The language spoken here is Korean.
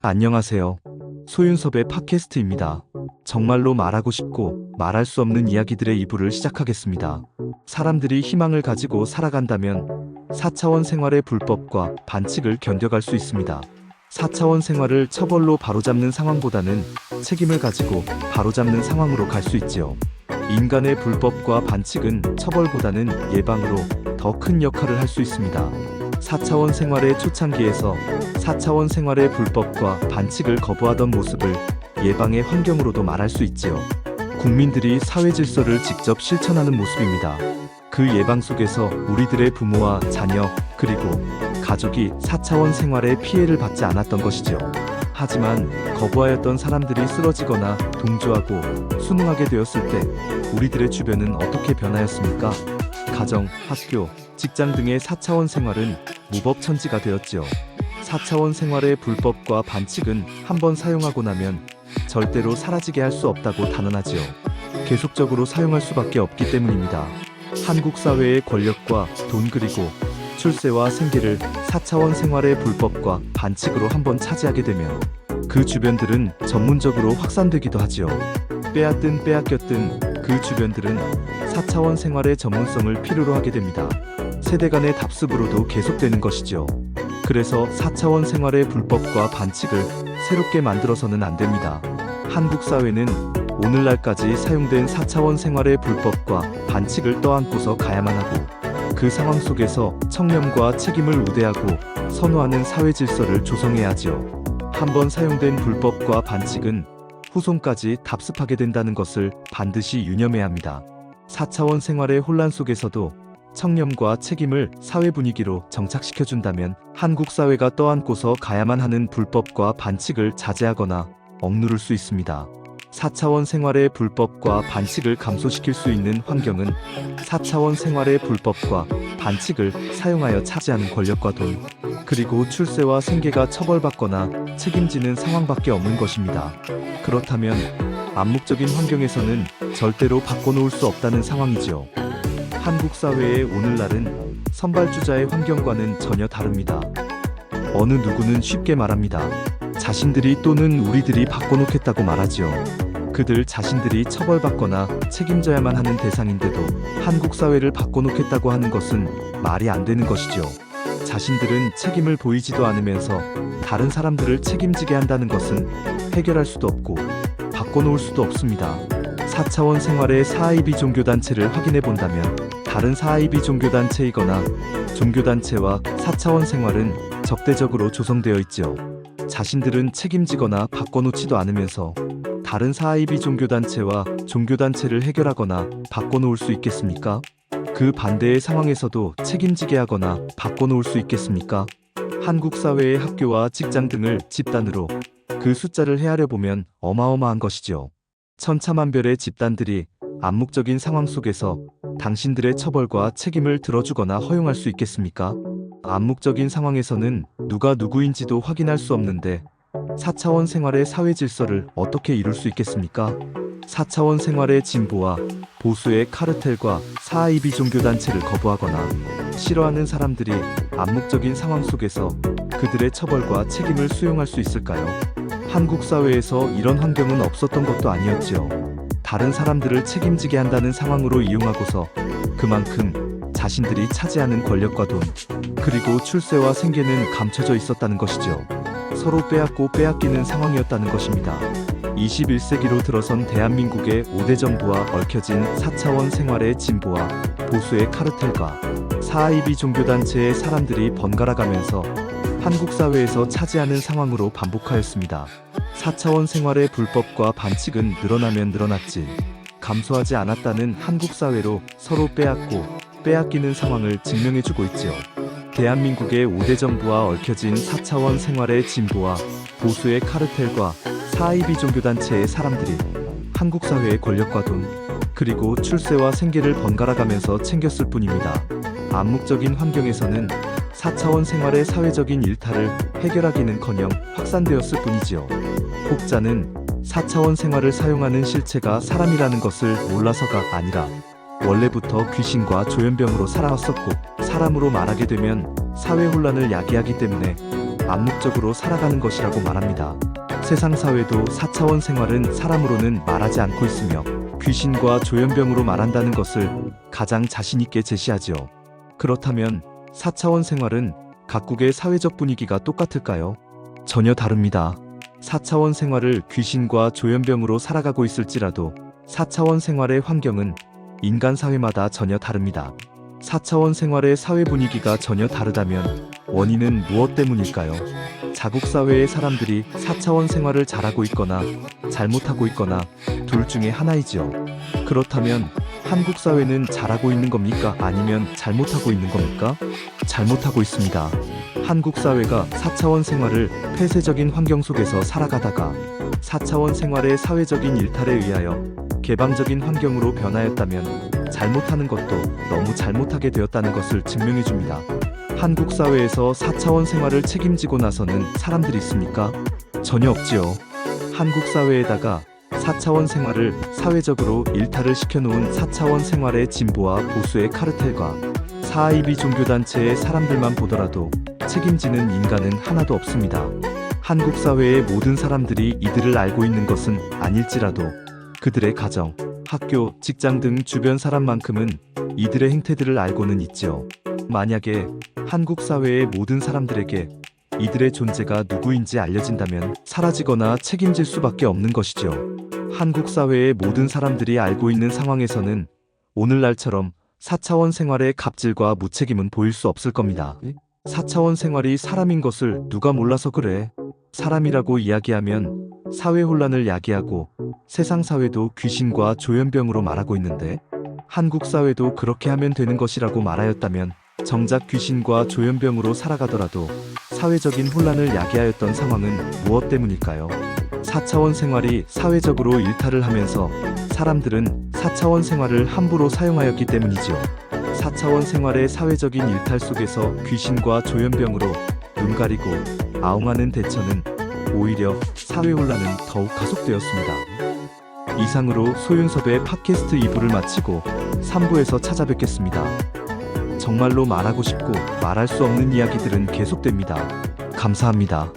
안녕하세요. 소윤섭의 팟캐스트입니다. 정말로 말하고 싶고 말할 수 없는 이야기들의 2부를 시작하겠습니다. 사람들이 희망을 가지고 살아간다면 4차원 생활의 불법과 반칙을 견뎌갈 수 있습니다. 4차원 생활을 처벌로 바로잡는 상황보다는 책임을 가지고 바로잡는 상황으로 갈 수 있지요. 인간의 불법과 반칙은 처벌보다는 예방으로 더 큰 역할을 할 수 있습니다. 4차원 생활의 초창기에서 4차원 생활의 불법과 반칙을 거부하던 모습을 예방의 환경으로도 말할 수 있지요. 국민들이 사회 질서를 직접 실천하는 모습입니다. 그 예방 속에서 우리들의 부모와 자녀, 그리고 가족이 4차원 생활의 피해를 받지 않았던 것이지요. 하지만 거부하였던 사람들이 쓰러지거나 동조하고 순응하게 되었을 때 우리들의 주변은 어떻게 변하였습니까? 가정, 학교, 직장 등의 4차원 생활은 무법천지가 되었지요. 4차원 생활의 불법과 반칙은 한번 사용하고 나면 절대로 사라지게 할 수 없다고 단언하지요. 계속적으로 사용할 수밖에 없기 때문입니다. 한국 사회의 권력과 돈 그리고 출세와 생계를 4차원 생활의 불법과 반칙으로 한번 차지하게 되면 그 주변들은 전문적으로 확산되기도 하지요. 빼앗든 빼앗겼든 그 주변들은 4차원 생활의 전문성을 필요로 하게 됩니다. 세대 간의 답습으로도 계속되는 것이죠. 그래서 4차원 생활의 불법과 반칙을 새롭게 만들어서는 안 됩니다. 한국 사회는 오늘날까지 사용된 4차원 생활의 불법과 반칙을 떠안고서 가야만 하고 그 상황 속에서 청렴과 책임을 우대하고 선호하는 사회 질서를 조성해야 하지요. 한번 사용된 불법과 반칙은 후손까지 답습하게 된다는 것을 반드시 유념해야 합니다. 4차원 생활의 혼란 속에서도 청렴과 책임을 사회 분위기로 정착시켜준다면 한국 사회가 떠안고서 가야만 하는 불법과 반칙을 자제하거나 억누를 수 있습니다. 4차원 생활의 불법과 반칙을 감소시킬 수 있는 환경은 4차원 생활의 불법과 반칙을 사용하여 차지하는 권력과 돈, 그리고 출세와 생계가 처벌받거나 책임지는 상황밖에 없는 것입니다. 그렇다면 암묵적인 환경에서는 절대로 바꿔놓을 수 없다는 상황이지요. 한국 사회의 오늘날은 선발주자의 환경과는 전혀 다릅니다. 어느 누구는 쉽게 말합니다. 자신들이 또는 우리들이 바꿔놓겠다고 말하지요. 그들 자신들이 처벌받거나 책임져야만 하는 대상인데도 한국 사회를 바꿔놓겠다고 하는 것은 말이 안 되는 것이죠. 자신들은 책임을 보이지도 않으면서 다른 사람들을 책임지게 한다는 것은 해결할 수도 없고 바꿔놓을 수도 없습니다. 4차원 생활의 사이비 종교단체를 확인해 본다면 다른 사이비 종교단체이거나 종교단체와 4차원 생활은 적대적으로 조성되어 있지요. 자신들은 책임지거나 바꿔놓지도 않으면서 다른 사이비 종교단체와 종교단체를 해결하거나 바꿔놓을 수 있겠습니까? 그 반대의 상황에서도 책임지게 하거나 바꿔놓을 수 있겠습니까? 한국 사회의 학교와 직장 등을 집단으로 그 숫자를 헤아려 보면 어마어마한 것이지요. 천차만별의 집단들이 암묵적인 상황 속에서 당신들의 처벌과 책임을 들어주거나 허용할 수 있겠습니까? 암묵적인 상황에서는 누가 누구인지도 확인할 수 없는데 4차원 생활의 사회 질서를 어떻게 이룰 수 있겠습니까? 4차원 생활의 진보와 보수의 카르텔과 사이비 종교단체를 거부하거나 싫어하는 사람들이 암묵적인 상황 속에서 그들의 처벌과 책임을 수용할 수 있을까요? 한국 사회에서 이런 환경은 없었던 것도 아니었지요. 다른 사람들을 책임지게 한다는 상황으로 이용하고서 그만큼 자신들이 차지하는 권력과 돈, 그리고 출세와 생계는 감춰져 있었다는 것이죠. 서로 빼앗고 빼앗기는 상황이었다는 것입니다. 21세기로 들어선 대한민국의 5대 정부와 얽혀진 4차원 생활의 진보와 보수의 카르텔과 사이비 종교단체의 사람들이 번갈아가면서 한국 사회에서 차지하는 상황으로 반복하였습니다. 4차원 생활의 불법과 반칙은 늘어나면 늘어났지 감소하지 않았다는 한국 사회로 서로 빼앗고 빼앗기는 상황을 증명해주고 있지요. 대한민국의 5대 정부와 얽혀진 4차원 생활의 진보와 보수의 카르텔과 사이비 종교단체의 사람들이 한국 사회의 권력과 돈, 그리고 출세와 생계를 번갈아가면서 챙겼을 뿐입니다. 암묵적인 환경에서는 4차원 생활의 사회적인 일탈을 해결하기는커녕 확산되었을 뿐이지요. 혹자는 4차원 생활을 사용하는 실체가 사람이라는 것을 몰라서가 아니라 원래부터 귀신과 조현병으로 살아왔었고 사람으로 말하게 되면 사회 혼란을 야기하기 때문에 암묵적으로 살아가는 것이라고 말합니다. 세상 사회도 4차원 생활은 사람으로는 말하지 않고 있으며 귀신과 조현병으로 말한다는 것을 가장 자신있게 제시하지요. 그렇다면 4차원 생활은 각국의 사회적 분위기가 똑같을까요? 전혀 다릅니다. 4차원 생활을 귀신과 조현병으로 살아가고 있을지라도 4차원 생활의 환경은 인간 사회마다 전혀 다릅니다. 4차원 생활의 사회 분위기가 전혀 다르다면 원인은 무엇 때문일까요? 자국 사회의 사람들이 4차원 생활을 잘하고 있거나 잘못하고 있거나 둘 중에 하나이지요. 그렇다면 한국 사회는 잘하고 있는 겁니까? 아니면 잘못하고 있는 겁니까? 잘못하고 있습니다. 한국 사회가 4차원 생활을 폐쇄적인 환경 속에서 살아가다가 4차원 생활의 사회적인 일탈에 의하여 개방적인 환경으로 변하였다면 잘못하는 것도 너무 잘못하게 되었다는 것을 증명해 줍니다. 한국 사회에서 4차원 생활을 책임지고 나서는 사람들이 있습니까? 전혀 없지요. 한국 사회에다가 4차원 생활을 사회적으로 일탈을 시켜놓은 4차원 생활의 진보와 보수의 카르텔과 사이비 종교단체의 사람들만 보더라도 책임지는 인간은 하나도 없습니다. 한국 사회의 모든 사람들이 이들을 알고 있는 것은 아닐지라도 그들의 가정, 학교, 직장 등 주변 사람만큼은 이들의 행태들을 알고는 있지요. 만약에 한국 사회의 모든 사람들에게 이들의 존재가 누구인지 알려진다면 사라지거나 책임질 수밖에 없는 것이죠. 한국 사회의 모든 사람들이 알고 있는 상황에서는 오늘날처럼 4차원 생활의 갑질과 무책임은 보일 수 없을 겁니다. 4차원 생활이 사람인 것을 누가 몰라서 그래? 사람이라고 이야기하면 사회 혼란을 야기하고 세상 사회도 귀신과 조현병으로 말하고 있는데 한국 사회도 그렇게 하면 되는 것이라고 말하였다면 정작 귀신과 조현병으로 살아가더라도 사회적인 혼란을 야기하였던 상황은 무엇 때문일까요? 4차원 생활이 사회적으로 일탈을 하면서 사람들은 4차원 생활을 함부로 사용하였기 때문이지요. 4차원 생활의 사회적인 일탈 속에서 귀신과 조현병으로 눈 가리고 아웅하는 대처는 오히려 사회 혼란은 더욱 가속되었습니다. 이상으로 소윤섭의 팟캐스트 2부를 마치고 3부에서 찾아뵙겠습니다. 정말로 말하고 싶고 말할 수 없는 이야기들은 계속됩니다. 감사합니다.